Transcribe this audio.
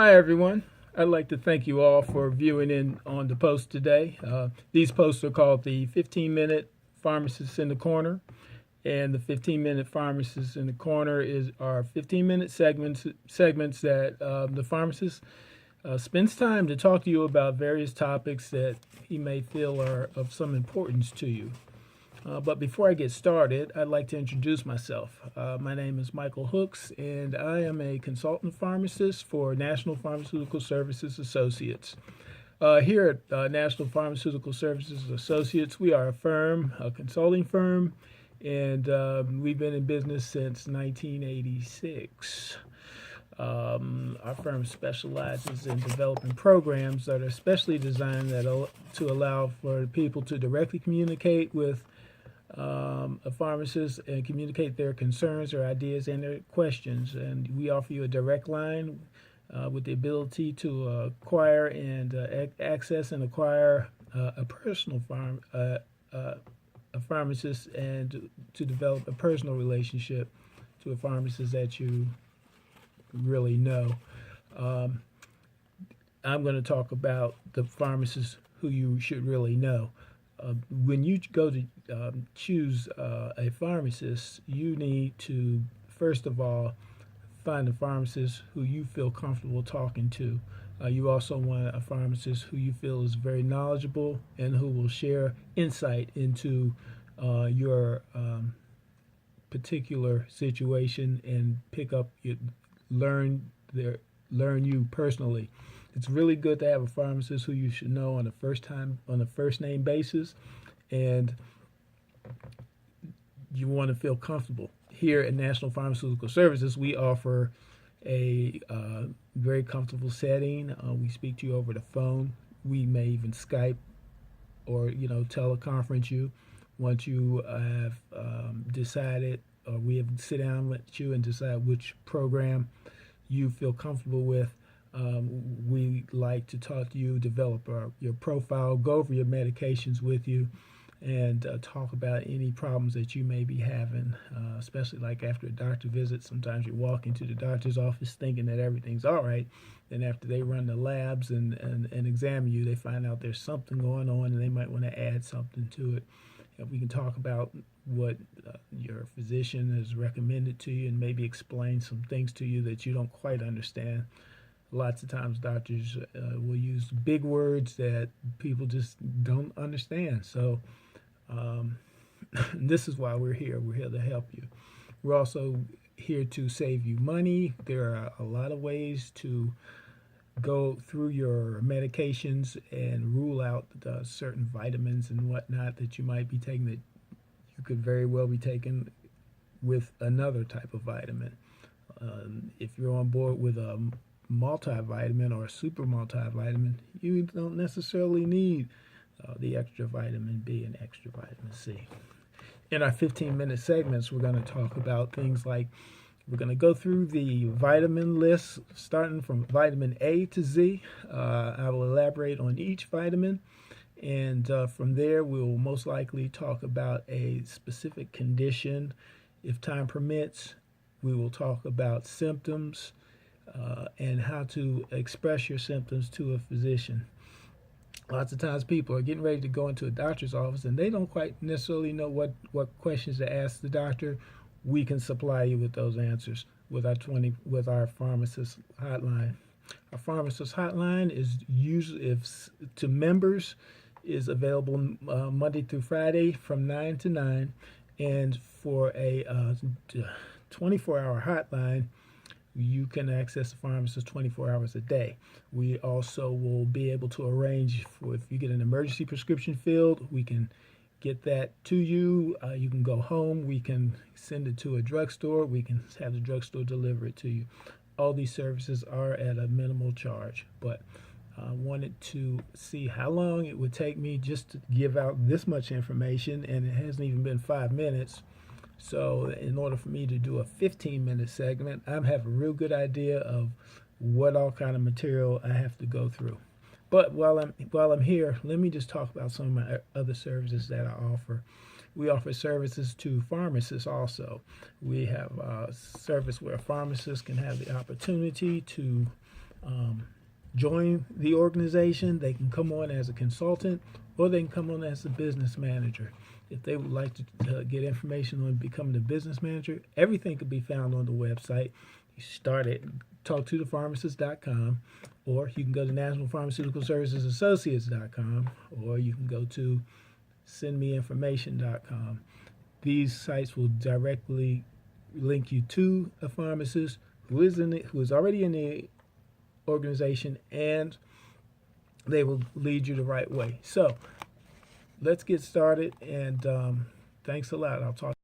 Hi, everyone. I'd like to thank you all for viewing in on the post today. These posts are called the 15-minute Pharmacist in the Corner, and the 15-minute Pharmacist in the Corner are 15-minute segments that the pharmacist spends time to talk to you about various topics that he may feel are of some importance to you. But before I get started, I'd like to introduce myself. My name is Michael Hooks, and I am a consultant pharmacist for National Pharmaceutical Services Associates. Here at National Pharmaceutical Services Associates, we are a consulting firm, and we've been in business since 1986. Our firm specializes in developing programs that are especially designed to allow for people to directly communicate with a pharmacist and communicate their concerns, their ideas, and their questions. And we offer you a direct line with the ability to acquire and access and acquire a personal a pharmacist and to develop a personal relationship to a pharmacist that you really know. I'm going to talk about the pharmacist who you should really know. When you go to choose a pharmacist, you need to, first of all, find a pharmacist who you feel comfortable talking to. You also want a pharmacist who you feel is very knowledgeable and who will share insight into your particular situation and learn you personally. It's really good to have a pharmacist who you should know on a first name basis, and you want to feel comfortable. Here at National Pharmaceutical Services, we offer a very comfortable setting. We speak to you over the phone. We may even Skype or teleconference you once you have decided, or we have sit down with you and decide which program you feel comfortable with. We like to talk to you, develop your profile, go over your medications with you, and talk about any problems that you may be having, especially like after a doctor visit. Sometimes you walk into the doctor's office thinking that everything's all right. Then after they run the labs and examine you, they find out there's something going on and they might want to add something to it. We can talk about what your physician has recommended to you and maybe explain some things to you that you don't quite understand. Lots of times doctors will use big words that people just don't understand. So this is why we're here. We're here to help you. We're also here to save you money. There are a lot of ways to go through your medications and rule out certain vitamins and whatnot that you might be taking that you could very well be taking with another type of vitamin. If you're on board with a multivitamin or a super multivitamin, you don't necessarily need the extra vitamin B and extra vitamin C. In our 15-minute segments, we're going to talk about things like we're going to go through the vitamin list starting from vitamin A to Z. I will elaborate on each vitamin, and from there we'll most likely talk about a specific condition. If time permits, we will talk about symptoms and how to express your symptoms to a physician. Lots of times people are getting ready to go into a doctor's office and they don't quite necessarily know what questions to ask the doctor. We can supply you with those answers with our pharmacist hotline. Our pharmacist hotline is usually to members is available Monday through Friday from 9 to 9, and for a 24-hour hotline, you can access the pharmacist 24 hours a day. We also will be able to arrange for, if you get an emergency prescription filled, we can get that to you. You can go home. We can send it to a drugstore. We can have the drugstore deliver it to you. All these services are at a minimal charge, but I wanted to see how long it would take me just to give out this much information, and it hasn't even been 5 minutes. So in order for me to do a 15-minute segment, I have a real good idea of what all kind of material I have to go through. But while I'm here, let me just talk about some of my other services that I offer. We offer services to pharmacists also. We have a service where a pharmacist can have the opportunity to join the organization. They can come on as a consultant, or they can come on as a business manager. If they would like to get information on becoming a business manager, everything can be found on the website. You start at talktothepharmacist.com, or you can go to National Pharmaceutical Services Associates.com, or you can go to sendmeinformation.com. These sites will directly link you to a pharmacist who is already in the organization, and they will lead you the right way. So let's get started, and thanks a lot. I'll talk